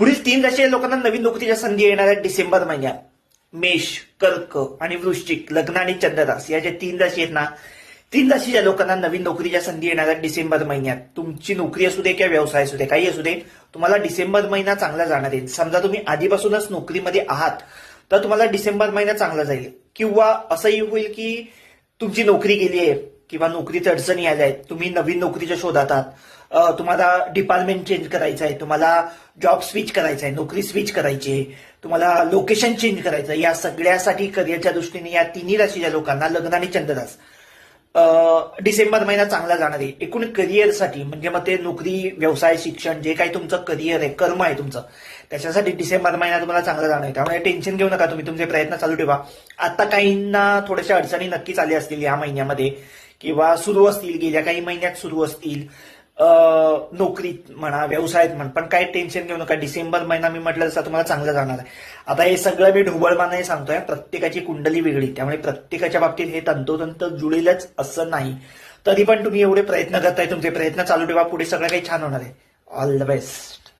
पुढील 3 राशीच्या लोकांना नवीन नोकरीच्या संधी येणार आहेत डिसेंबर महिन्यात. मेष, कर्क आणि वृश्चिक, लग्न आणि चंद्ररास या ज्या 3 राशी आहेत ना, 3 राशीच्या लोकांना नवीन नोकरीच्या संधी येणार आहेत डिसेंबर महिन्यात. तुमची नोकरी असू दे किंवा व्यवसाय असू दे, काही असू दे, तुम्हाला डिसेंबर महिना चांगला जाणार आहे. समजा तुम्ही आधीपासूनच नोकरीमध्ये आहात तर तुम्हाला डिसेंबर महिना चांगला जाईल. किंवा असंही होईल की तुमची नोकरी गेली आहे किंवा नोकरीत अडचणी आल्या आहेत, तुम्ही नवीन नोकरीच्या शोधात आहात, तुम्हाला डिपार्टमेंट चेंज करायचं आहे, तुम्हाला जॉब स्विच करायचा आहे, नोकरी स्विच करायची आहे, तुम्हाला लोकेशन चेंज करायचं आहे, या सगळ्यासाठी करिअरच्या दृष्टीने या 3 राशीच्या लोकांना लग्न आणि चंद्ररास डिसेंबर महिना चांगला जाणार आहे. एकूण करिअरसाठी म्हणजे मग ते नोकरी, व्यवसाय, शिक्षण, जे काही तुमचं करिअर आहे, कर्म आहे तुमचं, त्याच्यासाठी डिसेंबर महिना तुम्हाला चांगला जाणार आहे. त्यामुळे टेन्शन घेऊ नका, तुम्ही तुमचे प्रयत्न चालू ठेवा. आता काहींना थोड्याशा अडचणी नक्कीच आल्या असतील या महिन्यामध्ये किंवा सुरू असतील, गेल्या काही महिन्यात सुरू असतील, नोकरीत म्हणा, व्यवसायात म्हणा, पण काही टेन्शन घेऊ नका. डिसेंबर महिना मी म्हटलं तसं तुम्हाला चांगला जाणार आहे. आता हे सगळं मी ढोबळमानाने सांगतोय, प्रत्येकाची कुंडली वेगळी, त्यामुळे प्रत्येकाच्या बाबतीत हे तंतोतंत जुळेलच असं नाही. तरी पण तुम्ही एवढे प्रयत्न करताय, तुमचे प्रयत्न चालू ठेवा, पुढे सगळं काही छान होणार आहे. All the best.